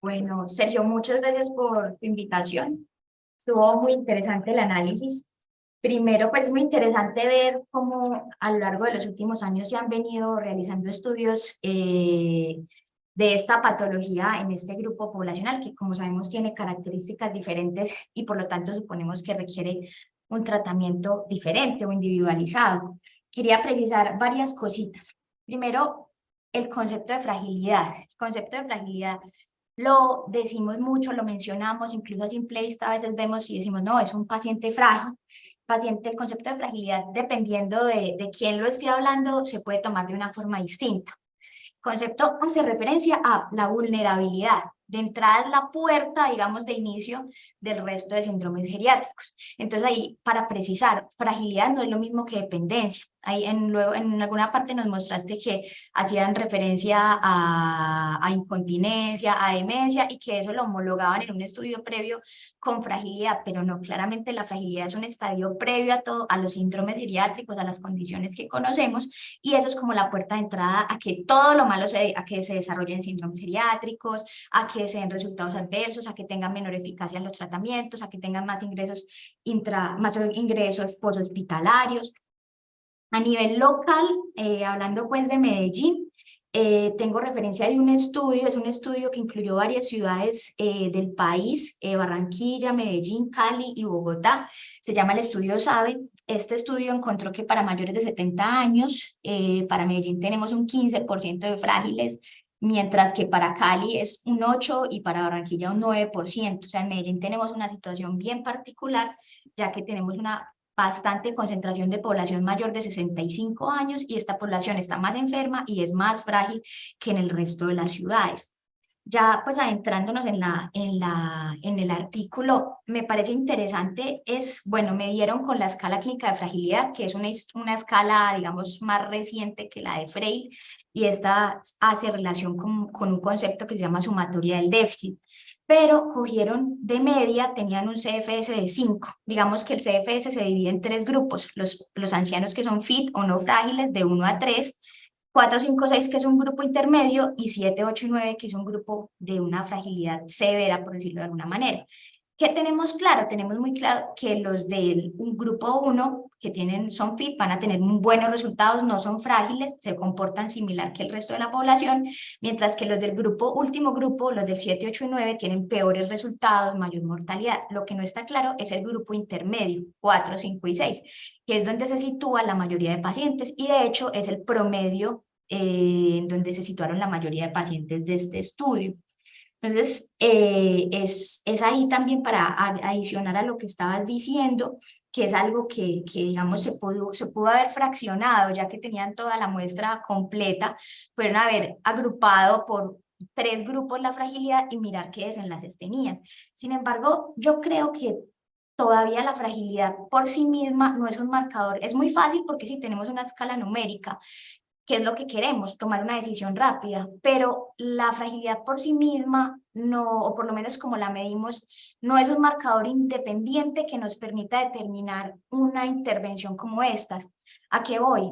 Bueno, Sergio, muchas gracias por tu invitación. Estuvo muy interesante el análisis. Primero, pues es muy interesante ver cómo a lo largo de los últimos años se han venido realizando estudios de esta patología en este grupo poblacional, que como sabemos tiene características diferentes y por lo tanto suponemos que requiere un tratamiento diferente o individualizado. Quería precisar varias cositas. Primero, el concepto de fragilidad. El concepto de fragilidad lo decimos mucho, lo mencionamos, incluso a simple vista a veces vemos y decimos, no, es un paciente frágil. Paciente, el concepto de fragilidad, dependiendo de quién lo esté hablando, se puede tomar de una forma distinta. El concepto hace referencia a la vulnerabilidad. De entrada es la puerta, digamos, de inicio del resto de síndromes geriátricos. Entonces ahí, para precisar, fragilidad no es lo mismo que dependencia. Ahí luego en alguna parte nos mostraste que hacían referencia a incontinencia, a demencia, y que eso lo homologaban en un estudio previo con fragilidad, pero no, claramente la fragilidad es un estadio previo a los síndromes geriátricos, a las condiciones que conocemos, y eso es como la puerta de entrada a que todo lo malo a que se desarrollen síndromes geriátricos, a que se den resultados adversos, a que tengan menor eficacia en los tratamientos, a que tengan más ingresos más ingresos poshospitalarios. A nivel local, hablando pues de Medellín, tengo referencia de un estudio, es un estudio que incluyó varias ciudades del país, Barranquilla, Medellín, Cali y Bogotá. Se llama el estudio SABE. Este estudio encontró que para mayores de 70 años, para Medellín tenemos un 15% de frágiles, mientras que para Cali es un 8% y para Barranquilla un 9%. O sea, en Medellín tenemos una situación bien particular, ya que tenemos una bastante concentración de población mayor de 65 años y esta población está más enferma y es más frágil que en el resto de las ciudades. Ya pues adentrándonos en el artículo, me parece interesante, bueno, me dieron con la escala clínica de fragilidad, que es una escala, digamos, más reciente que la de Frail, y esta hace relación con un concepto que se llama sumatoria del déficit, pero cogieron de media, tenían un CFS de 5. Digamos que el CFS se divide en 3 grupos, los ancianos que son fit o no frágiles de 1 a 3, 4, 5, 6 que es un grupo intermedio y 7, 8 y 9 que es un grupo de una fragilidad severa, por decirlo de alguna manera. ¿Qué tenemos claro? Tenemos muy claro que los del un grupo 1 que son fit van a tener buenos resultados, no son frágiles, se comportan similar que el resto de la población, mientras que los del último grupo, los del 7, 8 y 9 tienen peores resultados, mayor mortalidad. Lo que no está claro es el grupo intermedio, 4, 5 y 6, que es donde se sitúa la mayoría de pacientes y de hecho es el promedio en donde se situaron la mayoría de pacientes de este estudio. Entonces, es ahí también para adicionar a lo que estabas diciendo, que es algo que digamos, se pudo haber fraccionado, ya que tenían toda la muestra completa, pudieron haber agrupado por 3 grupos la fragilidad y mirar qué desenlaces tenían. Sin embargo, yo creo que todavía la fragilidad por sí misma no es un marcador. Es muy fácil porque si tenemos una escala numérica, qué es lo que queremos, tomar una decisión rápida, pero la fragilidad por sí misma, no, o por lo menos como la medimos, no es un marcador independiente que nos permita determinar una intervención como estas. ¿A qué voy?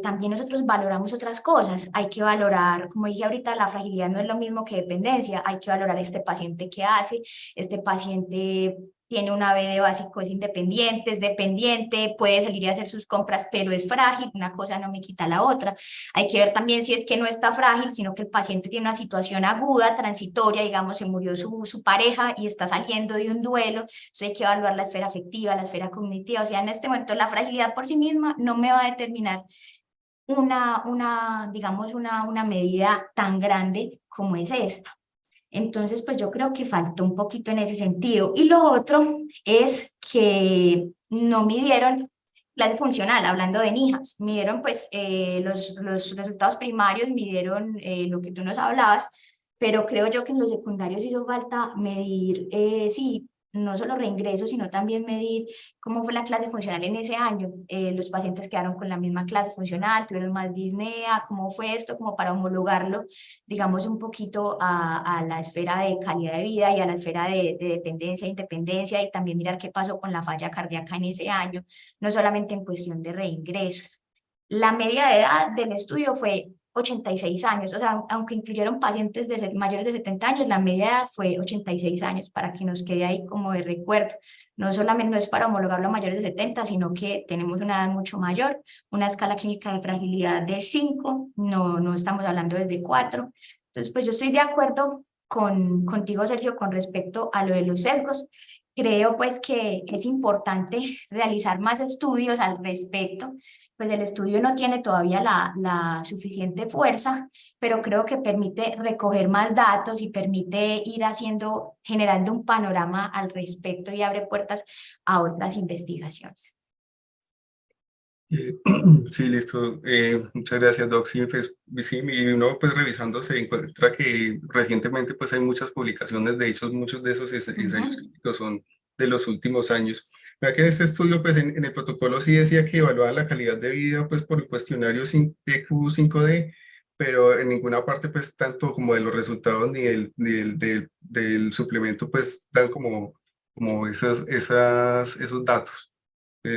También nosotros valoramos otras cosas. Hay que valorar, como dije ahorita, la fragilidad no es lo mismo que dependencia. Hay que valorar este paciente que hace, este paciente tiene una B de básicos independientes, dependiente, puede salir a hacer sus compras, pero es frágil, una cosa no me quita la otra. Hay que ver también si es que no está frágil, sino que el paciente tiene una situación aguda, transitoria, digamos, se murió su pareja y está saliendo de un duelo, entonces hay que evaluar la esfera afectiva, la esfera cognitiva, o sea, en este momento la fragilidad por sí misma no me va a determinar digamos, una medida tan grande como es esta. Entonces, pues yo creo que faltó un poquito en ese sentido. Y lo otro es que no midieron clase funcional, hablando de NIJAS, midieron pues los resultados primarios, midieron lo que tú nos hablabas, pero creo yo que en los secundarios hizo falta medir, sí, no solo reingreso, sino también medir cómo fue la clase funcional en ese año. Los pacientes quedaron con la misma clase funcional, tuvieron más disnea, cómo fue esto, como para homologarlo digamos, un poquito a la esfera de calidad de vida y a la esfera de dependencia e independencia y también mirar qué pasó con la falla cardíaca en ese año, no solamente en cuestión de reingresos. La media de edad del estudio fue 86 años, o sea, aunque incluyeron pacientes mayores de 70 años, la media edad fue 86 años, para que nos quede ahí como de recuerdo. No solamente no es para homologarlo a mayores de 70, sino que tenemos una edad mucho mayor, una escala clínica de fragilidad de 5, no estamos hablando desde 4. Entonces, pues yo estoy de acuerdo contigo, Sergio, con respecto a lo de los sesgos. Creo pues que es importante realizar más estudios al respecto, pues el estudio no tiene todavía la suficiente fuerza, pero creo que permite recoger más datos y permite ir generando un panorama al respecto y abre puertas a otras investigaciones. Eh, Sí, listo. Muchas gracias, Doc. Sí, pues, sí, y uno pues revisando se encuentra que recientemente pues hay muchas publicaciones, de hecho muchos de esos ensayos Ujú. clínicos son de los últimos años. Vea que en este estudio pues en el protocolo sí decía que evaluaban la calidad de vida pues por el cuestionario EQ5D, pero en ninguna parte pues tanto como de los resultados ni del suplemento pues dan como esos datos.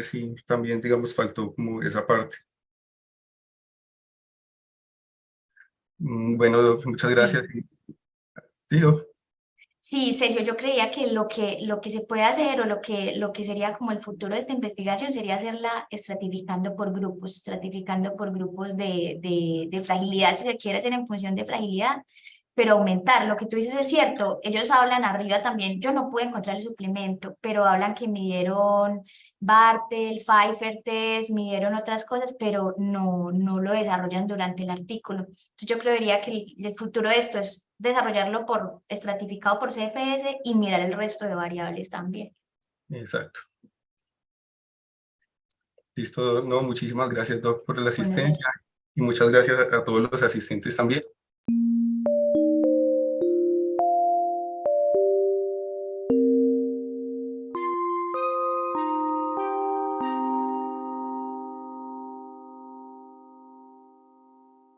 Sí, también, digamos, faltó como esa parte. Bueno, Doc, muchas gracias. Sí. Sí, Doc. Sí, Sergio, yo creía que lo que se puede hacer o lo que sería como el futuro de esta investigación sería hacerla estratificando por grupos de fragilidad, si se quiere hacer en función de fragilidad, pero aumentar. Lo que tú dices es cierto, ellos hablan arriba también, yo no pude encontrar el suplemento, pero hablan que midieron Bartel, Pfeiffer test, midieron otras cosas, pero no lo desarrollan durante el artículo. Entonces yo creería que el futuro de esto es desarrollarlo estratificado por CFS y mirar el resto de variables también. Exacto. Listo, Doc. No, muchísimas gracias, Doc, por la Bueno, asistencia y muchas gracias a todos los asistentes también.